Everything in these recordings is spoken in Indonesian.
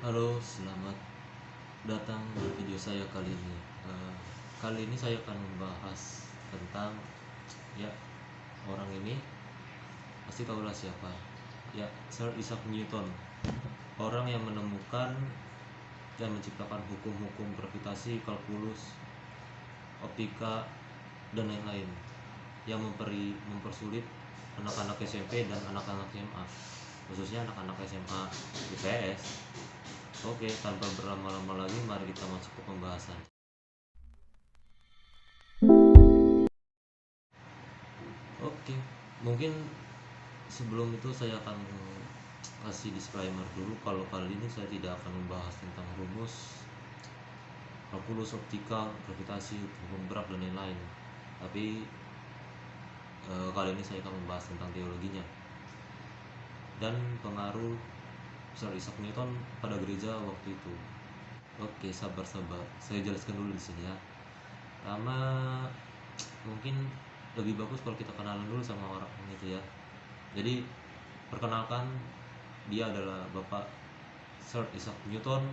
Halo, selamat datang di video saya kali ini. Kali ini saya akan membahas tentang ya orang ini pasti tahulah siapa. Ya, Sir Isaac Newton, orang yang menemukan dan menciptakan hukum-hukum gravitasi, kalkulus, optika, dan lain-lain yang mempersulit anak-anak SMP dan anak-anak SMA, khususnya anak-anak SMA IPS. Oke, tanpa berlama-lama lagi, mari kita masuk ke pembahasan. Oke, mungkin sebelum itu saya akan kasih disclaimer dulu kalau kali ini saya tidak akan membahas tentang rumus, kalkulus, optika, gravitasi, hukum gerak, dan lain-lain. Tapi kali ini saya akan membahas tentang teologinya dan pengaruh Sir Isaac Newton pada gereja waktu itu. Oke, sabar-sabar. Saya jelaskan dulu di sini ya. Pertama, mungkin lebih bagus kalau kita kenalan dulu sama orang itu ya. Jadi, perkenalkan, dia adalah Bapak Sir Isaac Newton.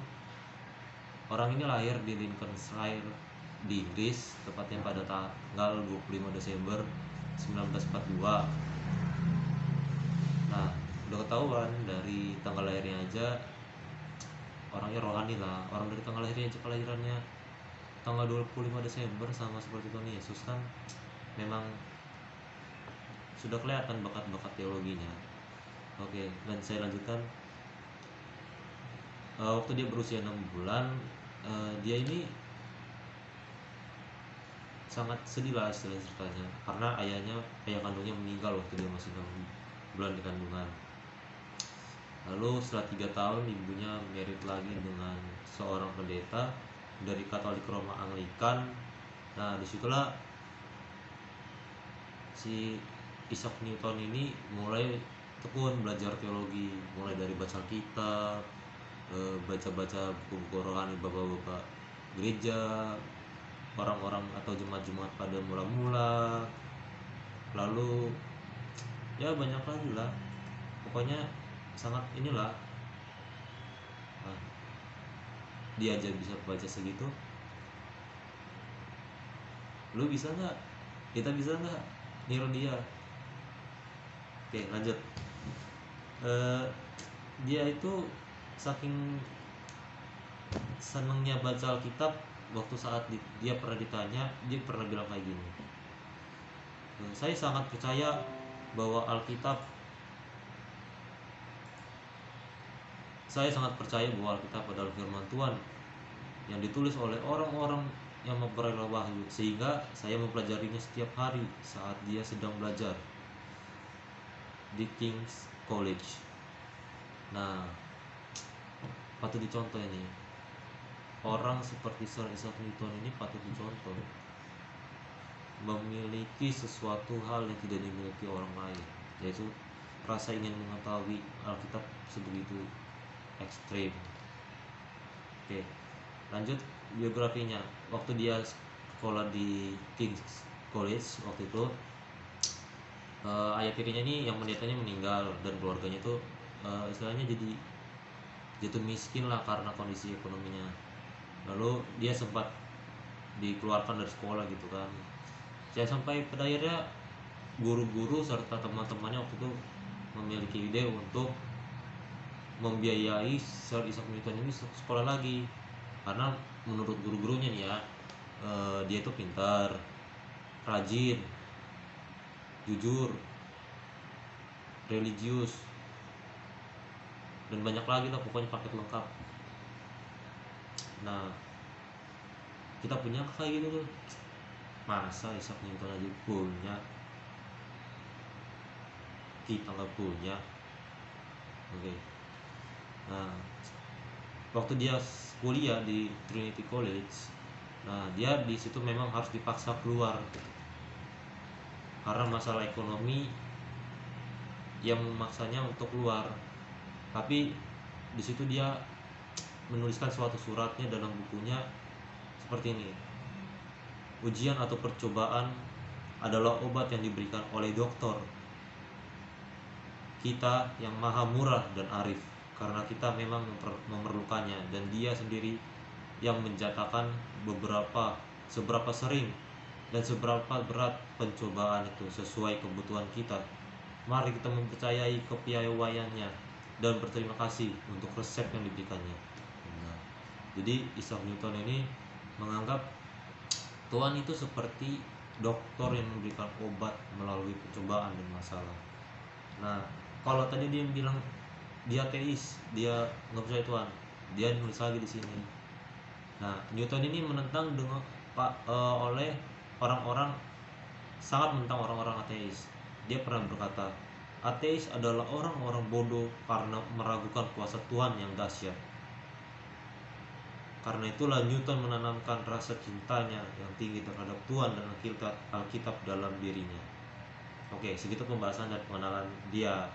Orang ini lahir di Lincolnshire di Inggris, tepatnya pada tanggal 25 Desember 1942. Nah, udah ketahuan dari tanggal lahirnya aja, orangnya rohani lah. Orang dari tanggal lahirnya aja, kelahirannya tanggal 25 Desember sama seperti Tuhan Yesus kan, memang sudah kelihatan bakat-bakat teologinya. Oke, dan saya lanjutkan. Waktu dia berusia 6 bulan, dia ini sangat sedih lah istilah ceritanya, karena ayah kandungnya meninggal waktu dia masih 6 bulan di kandungan. Lalu setelah 3 tahun ibunya married lagi dengan seorang pendeta dari Katolik Roma Anglikan. Nah, disitulah si Isaac Newton ini mulai tekun belajar teologi, mulai dari baca kitab, baca-baca buku-buku rohani bapak-bapak gereja, orang-orang atau jemaat-jemaat pada mula-mula. Lalu ya banyak lagi lah, pokoknya sangat inilah. Nah, dia aja bisa baca segitu, lu bisa nggak, kita bisa nggak niru dia? Oke, lanjut. Dia itu saking senengnya baca Alkitab, waktu saat dia pernah ditanya, dia pernah bilang kayak gini, saya sangat percaya bahwa Alkitab adalah firman Tuhan yang ditulis oleh orang-orang yang memperoleh wahyu, sehingga saya mempelajarinya setiap hari saat dia sedang belajar di King's College. Nah, patut dicontoh ini. Orang seperti Sir Isaac Newton ini patut dicontoh, memiliki sesuatu hal yang tidak dimiliki orang lain, yaitu rasa ingin mengetahui Alkitab sebegitu ekstrim. Oke, lanjut biografinya. Waktu dia sekolah di King's College waktu itu, ayah tirinya ini yang pendetanya meninggal, dan keluarganya itu istilahnya jadi jatuh miskin lah karena kondisi ekonominya. Lalu dia sempat dikeluarkan dari sekolah gitu kan. Saya sampai pada akhirnya guru-guru serta teman-temannya waktu itu memiliki ide untuk membiayai Sir Isaac Newton ini sekolah lagi, karena menurut guru-gurunya nih ya, dia itu pintar, rajin, jujur, religius, dan banyak lagi lah, pokoknya paket lengkap. Nah, kita punya kayak gitu tuh, masa Isaac Newton aja punya, kita nggak punya. Oke. Nah, waktu dia kuliah di Trinity College, nah dia di situ memang harus dipaksa keluar karena masalah ekonomi yang memaksanya untuk keluar. Tapi di situ dia menuliskan suatu suratnya dalam bukunya seperti ini: ujian atau percobaan adalah obat yang diberikan oleh dokter kita yang maha murah dan arif karena kita memang memerlukannya, dan dia sendiri yang menjatakan seberapa sering dan seberapa berat pencobaan itu sesuai kebutuhan kita. Mari kita mempercayai kepiawaiannya dan berterima kasih untuk resep yang diberikannya. Nah, jadi Isaac Newton ini menganggap Tuhan itu seperti dokter yang memberikan obat melalui pencobaan dan masalah. Nah, kalau tadi dia bilang dia ateis, dia nggak percaya Tuhan, dia nulis lagi di sini. Nah, Newton ini menentang dengan oleh orang-orang, sangat menentang orang-orang ateis. Dia pernah berkata, ateis adalah orang-orang bodoh karena meragukan kuasa Tuhan yang dahsyat. Karena itulah Newton menanamkan rasa cintanya yang tinggi terhadap Tuhan dan Alkitab dalam dirinya. Oke, segitu pembahasan dan pengenalan dia.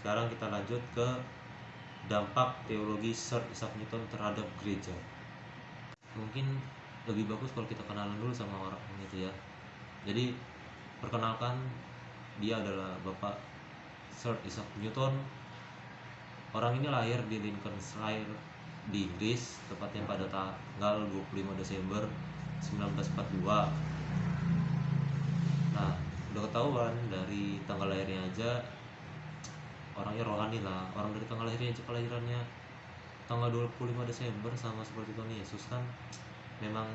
Sekarang kita lanjut ke dampak teologi Sir Isaac Newton terhadap gereja. Mungkin lebih bagus kalau kita kenalan dulu sama orang itu ya. Jadi perkenalkan, dia adalah Bapak Sir Isaac Newton. Orang ini lahir di Lincolnshire di Inggris, tepatnya pada tanggal 25 Desember 1942. Nah, udah ketahuan dari tanggal lahirnya aja, orangnya rohani lah. Orang dari tanggal lahirnya aja, kelahirannya tanggal 25 Desember sama seperti Tuhan Yesus kan, memang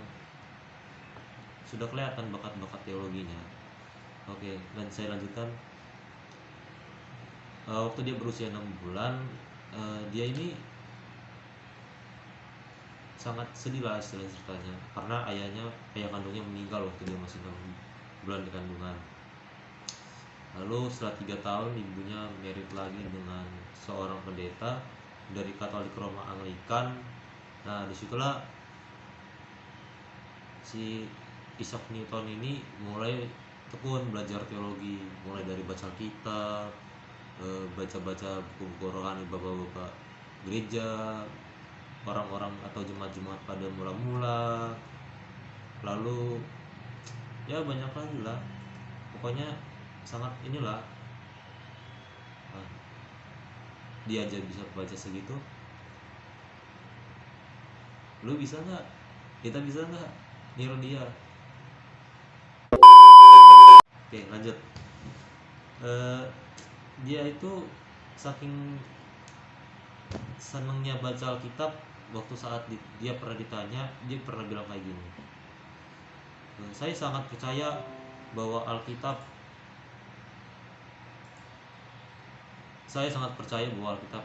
sudah kelihatan bakat-bakat teologinya. Oke, dan saya lanjutkan. Waktu dia berusia 6 bulan, dia ini sangat sedih lah istilahnya ceritanya, karena ayah kandungnya meninggal waktu dia masih 6 bulan di kandungan. Lalu setelah 3 tahun ibunya married lagi dengan seorang pendeta dari Katolik Roma Anglikan. Nah, disitulah si Isaac Newton ini mulai tekun belajar teologi, mulai dari baca kitab, baca-baca buku-buku rohani bapak-bapak gereja, orang-orang atau jemaat-jemaat pada mula-mula. Lalu ya banyak lagi lah, pokoknya sangat inilah. Nah, dia aja bisa baca segitu, lu bisa nggak? Kita bisa nggak niru dia? Oke, lanjut. Dia itu saking senengnya baca Alkitab, waktu saat dia pernah ditanya, dia pernah bilang kayak gini, saya sangat percaya bahwa Alkitab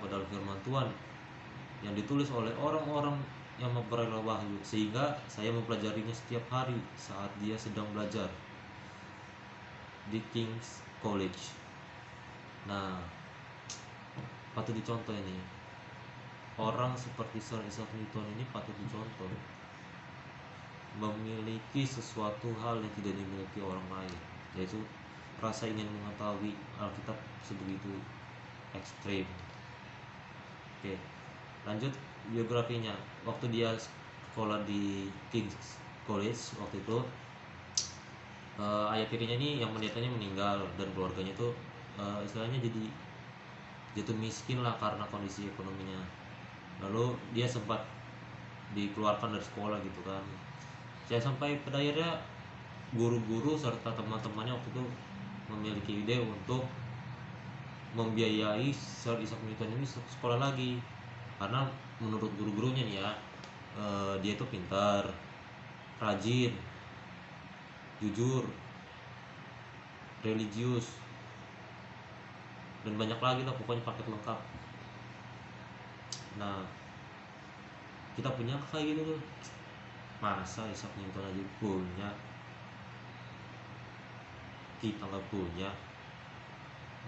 adalah firman Tuhan yang ditulis oleh orang-orang yang memperoleh wahyu, sehingga saya mempelajarinya setiap hari saat dia sedang belajar di King's College. Nah, patut dicontoh ini. Orang seperti Sir Isaac Newton ini patut dicontoh, memiliki sesuatu hal yang tidak dimiliki orang lain, yaitu rasa ingin mengetahui Alkitab sebegitu ekstrim. Oke, lanjut biografinya. Waktu dia sekolah di King's College waktu itu, ayah tirinya ini yang pendetanya meninggal, dan keluarganya itu istilahnya jadi jatuh miskin lah karena kondisi ekonominya. Lalu dia sempat dikeluarkan dari sekolah gitu kan. Saya sampai pada akhirnya guru-guru serta teman-temannya waktu itu memiliki ide untuk membiayai Sir Isaac Newton ini sekolah lagi, karena menurut guru-gurunya nih ya, dia itu pintar, rajin, jujur, religius, dan banyak lagi lah, pokoknya paket lengkap. Nah, kita punya kayak gitu tuh, masa Isaac Newton aja punya, kita nggak punya.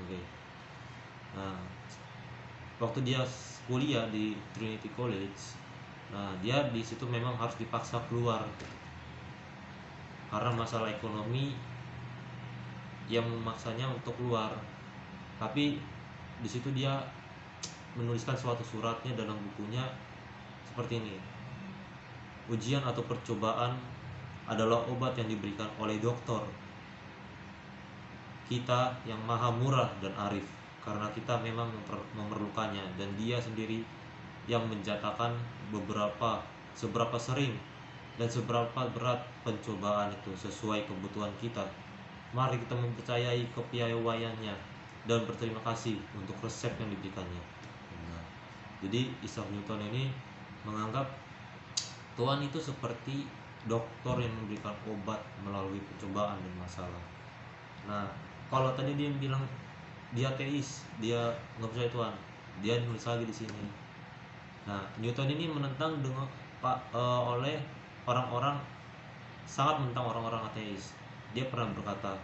Oke. Nah, waktu dia kuliah di Trinity College, nah dia di situ memang harus dipaksa keluar karena masalah ekonomi yang memaksanya untuk keluar. Tapi di situ dia menuliskan suatu suratnya dalam bukunya seperti ini: ujian atau percobaan adalah obat yang diberikan oleh dokter kita yang maha murah dan arif karena kita memang memerlukannya, dan dia sendiri yang menjatakan seberapa sering dan seberapa berat pencobaan itu sesuai kebutuhan kita. Mari kita mempercayai kepiawaiannya dan berterima kasih untuk resep yang diberikannya. Nah, jadi Isaac Newton ini menganggap Tuhan itu seperti dokter yang memberikan obat melalui pencobaan dan masalah. Nah, kalau tadi dia bilang dia ateis, dia nggak percaya Tuhan, dia nulis lagi di sini. Nah, Newton ini menentang dengan oleh orang-orang, sangat menentang orang-orang ateis. Dia pernah berkata,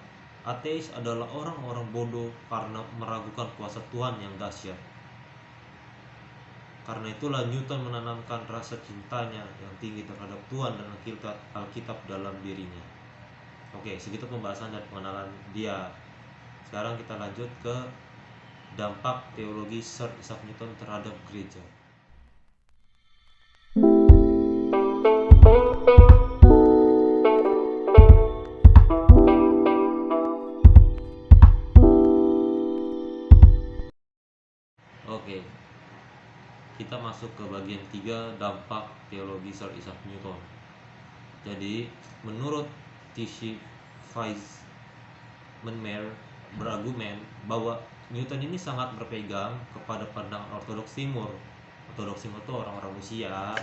ateis adalah orang-orang bodoh karena meragukan kuasa Tuhan yang dahsyat. Karena itulah Newton menanamkan rasa cintanya yang tinggi terhadap Tuhan dan Alkitab dalam dirinya. Oke, segitu pembahasan dan pengenalan dia. Sekarang kita lanjut ke dampak teologi Sir Isaac Newton terhadap gereja. Oke, kita masuk ke bagian 3, dampak teologi Sir Isaac Newton. Jadi, menurut T.C. Weismann berargumen bahwa Newton ini sangat berpegang kepada pandangan ortodoks timur. Ortodoks timur itu orang-orang Rusia,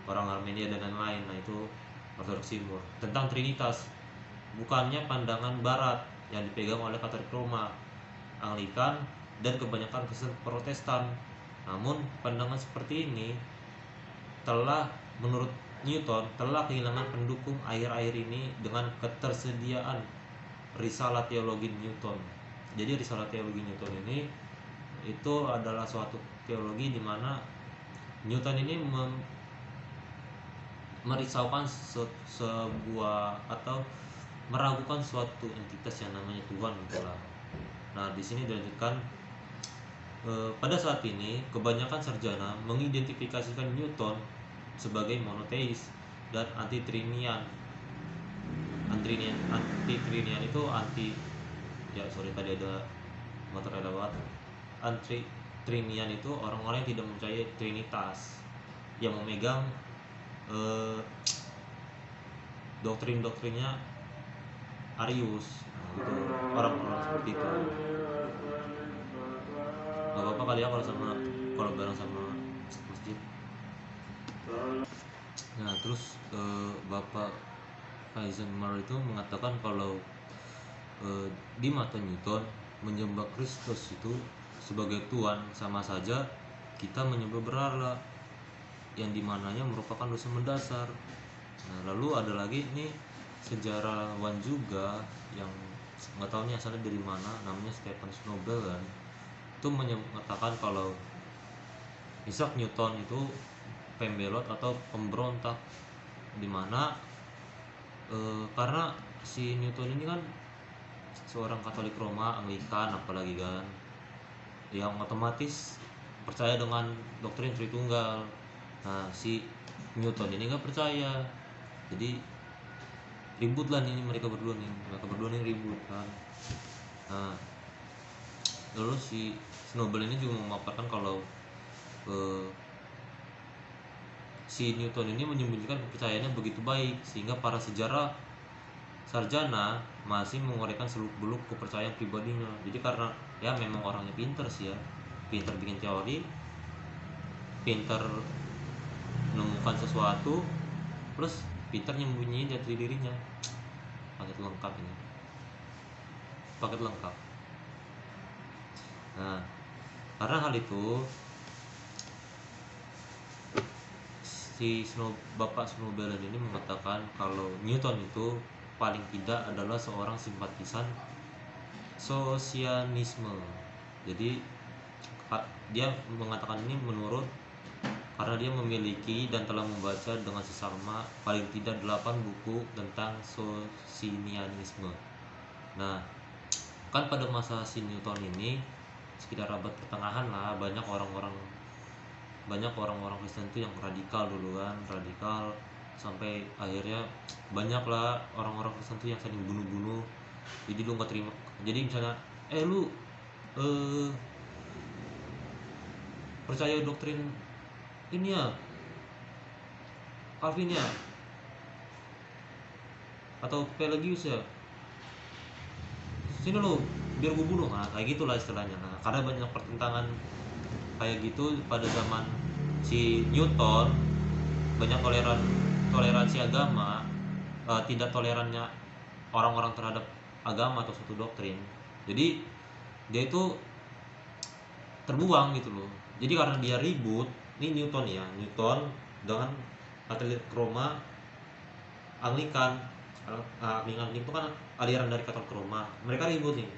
orang Armenia dan lain-lain. Nah, itu ortodoks timur tentang Trinitas, bukannya pandangan barat yang dipegang oleh Katolik Roma, Anglikan, dan kebanyakan Kristen Protestan. Namun pandangan seperti ini menurut Newton telah kehilangan pendukung akhir-akhir ini dengan ketersediaan risalah teologi Newton. Jadi risalah teologi Newton ini itu adalah suatu teologi di mana Newton ini merisaukan sebuah atau meragukan suatu entitas yang namanya Tuhan itulah. Nah, di sini dilanjutkan, pada saat ini kebanyakan sarjana mengidentifikasikan Newton sebagai monoteis dan anti-trinian. Anti-trinian itu tadi ada motor lewat. Anti-trinian itu orang-orang yang tidak mempercayai Trinitas, yang memegang doktrin-doktrinnya Arius. Nah, gitu, orang-orang seperti itu. Gak apa-apa kali ya kalau bareng sama masjid. Nah, terus Bapak Heisenberg itu mengatakan kalau di mata Newton menyembah Kristus itu sebagai Tuhan sama saja kita menyembah berhala, yang dimananya merupakan dosa mendasar. Nah, lalu ada lagi nih sejarawan juga yang nggak tahu nih asalnya dari mana, namanya Stephen Snobel kan, itu mengatakan kalau Isaac Newton itu pembelot atau pemberontak, dimana karena si Newton ini kan seorang Katolik Roma, Anglikan apalagi kan, yang otomatis percaya dengan doktrin Tritunggal. Nah, si Newton ini nggak percaya, jadi ribut lah nih mereka berdua nih ribut kan. Nah, lalu si Snobel ini juga memaparkan kalau si Newton ini menyembunyikan kepercayaannya begitu baik sehingga para sarjana masih mengorek seluk-beluk kepercayaan pribadinya. Jadi karena ya memang orangnya pinter sih ya, pinter bikin teori, pinter menemukan sesuatu, plus pinter nyembunyiin jati dirinya. Paket lengkap. Nah, karena hal itu si Bapak Snobel ini mengatakan kalau Newton itu paling tidak adalah seorang simpatisan sosianisme. Jadi dia mengatakan ini karena dia memiliki dan telah membaca dengan seksama paling tidak 8 buku tentang sosianisme. Nah, kan pada masa si Newton ini sekitar abad pertengahan lah, banyak orang-orang Kristen itu yang radikal dulu kan, sampai akhirnya banyak lah orang-orang Kristen itu yang saling bunuh-bunuh. Jadi lu nggak terima, jadi misalnya lu percaya doktrin ini ya, Calvin ya, atau Pelagius ya, sini lo biar gue bunuh, nah kayak gitulah istilahnya. Nah karena banyak pertentangan kayak gitu pada zaman si Newton, banyak toleransi agama, tidak tolerannya orang-orang terhadap agama atau suatu doktrin, jadi dia itu terbuang gitu loh. Jadi karena dia ribut, ini Newton ya, Newton dengan Katolik Roma, Anglikan. Anglikan itu kan aliran dari Katolik Roma, mereka ribut nih.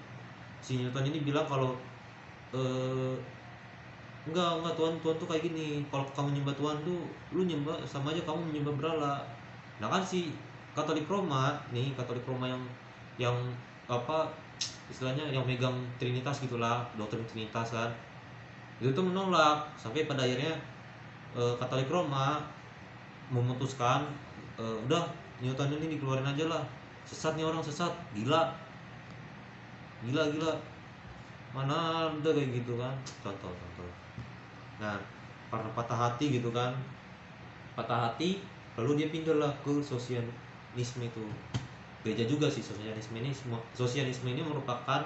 Si Newton ini bilang kalau eh, enggak Tuhan tuh kayak gini, kalau kamu nyembah Tuhan tuh lu nyembah sama aja kamu menyembah berhala. Nah kan si Katolik Roma nih, Katolik Roma yang apa istilahnya yang megang Trinitas gitulah, doktrin Trinitas kan, itu tuh menolak sampai pada akhirnya Katolik Roma memutuskan udah Newton ini dikeluarin aja lah, sesat nih orang, sesat, gila, mana ada kayak gitu kan, contoh. Nah karena patah hati gitu kan, patah hati, lalu dia pindah lah ke sosialisme itu. Gereja juga sih sosialisme ini merupakan,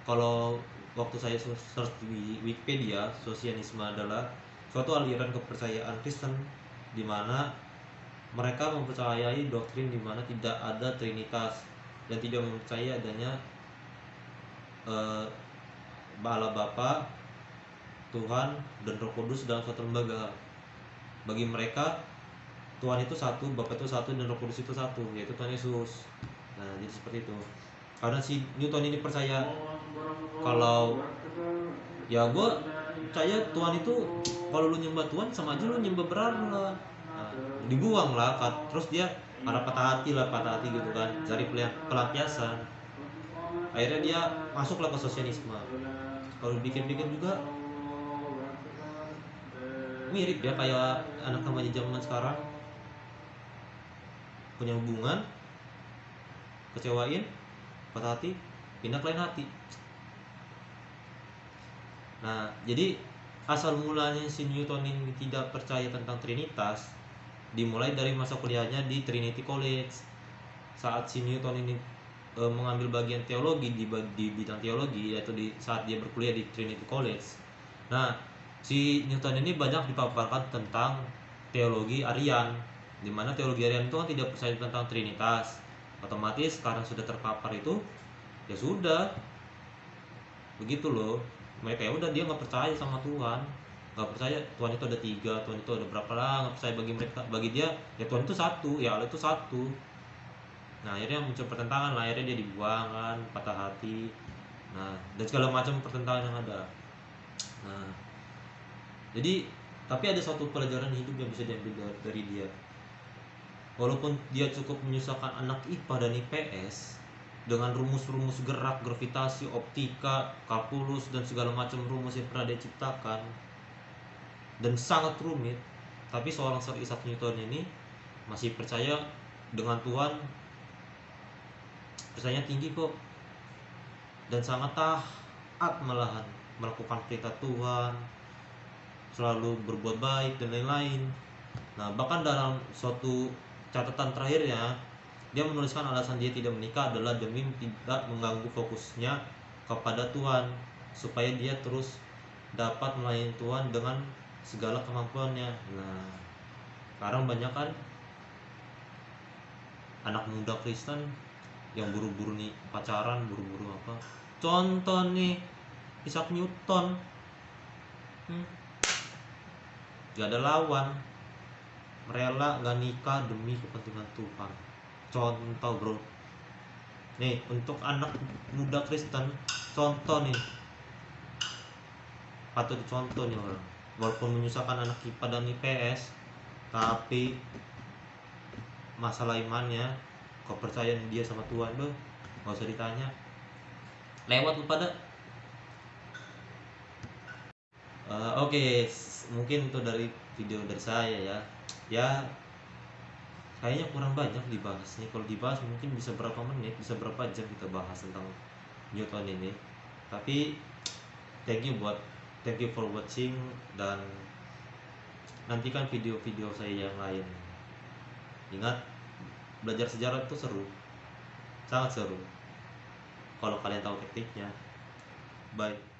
kalau waktu saya search di Wikipedia, sosialisme adalah suatu aliran kepercayaan Kristen di mana mereka mempercayai doktrin di mana tidak ada Trinitas dan tidak mempercayai adanya Allah Bapa, Tuhan dan Roh Kudus dalam suatu lembaga. Bagi mereka Tuhan itu satu, Bapa itu satu, dan Roh Kudus itu satu, yaitu Tuhan Yesus. Nah jadi seperti itu. Karena si Newton ini percaya kalau ya gue percaya Tuhan itu, kalau lu nyembah Tuhan sama aja lu nyembah berhala. Nah, dibuang lah, terus dia para patah hati gitu kan, cari pelampiasan. Akhirnya dia masuklah ke sosialisme. Kalau dipikir-pikir juga mirip ya kayak anak remaja zaman sekarang, punya hubungan, kecewain, patah hati, pindah ke lain hati. Nah jadi asal mulanya si Newton ini tidak percaya tentang Trinitas dimulai dari masa kuliahnya di Trinity College. Saat si Newton ini mengambil bagian teologi di bidang teologi, yaitu saat dia berkuliah di Trinity College. Nah si Newton ini banyak dipaparkan tentang teologi Arian, dimana teologi Arian itu kan tidak percaya tentang Trinitas. Otomatis karena sudah terpapar itu, ya sudah begitu loh. Mereka ya udah, dia nggak percaya sama Tuhan, nggak percaya Tuhan itu ada 3, Tuhan itu ada berapa lah, nggak percaya. Bagi dia ya Tuhan itu satu, ya Allah itu satu. Nah akhirnya muncul pertentangan lah, akhirnya dia dibuang kan, patah hati, nah dan segala macam pertentangan yang ada. Nah jadi tapi ada satu pelajaran hidup yang bisa diambil dari dia. Walaupun dia cukup menyusahkan anak IPA dan IPS dengan rumus-rumus gerak, gravitasi, optika, kalkulus, dan segala macam rumus yang pernah dia ciptakan dan sangat rumit, tapi seorang Sir Isaac Newton ini masih percaya dengan Tuhan, percayanya tinggi kok, dan sangat taat malahan melakukan perintah Tuhan, selalu berbuat baik dan lain-lain. Nah bahkan dalam suatu catatan terakhirnya, dia menuliskan alasan dia tidak menikah adalah demi tidak mengganggu fokusnya kepada Tuhan, supaya dia terus dapat melayani Tuhan dengan segala kemampuannya. Nah sekarang banyak kan anak muda Kristen yang buru-buru nih pacaran, buru-buru apa. Contoh nih Isaac Newton, gak ada lawan, rela gak nikah demi kepentingan Tuhan. Contoh bro, nih untuk anak muda Kristen, contoh nih, patut dicontoh nih orang. Walaupun menyusahkan anak IPA dan IPS, tapi masalah imannya, kepercayaan dia sama Tuhan tuh gak usah ditanya, lewat lu pada. Oke, mungkin itu dari video dari saya ya kayaknya kurang banyak dibahas nih. Kalau dibahas mungkin bisa berapa menit, bisa berapa jam kita bahas tentang Newton ini. Tapi thank you buat Thank you for watching, dan nantikan video-video saya yang lain. Ingat, belajar sejarah itu seru, sangat seru kalau kalian tahu tekniknya. Bye.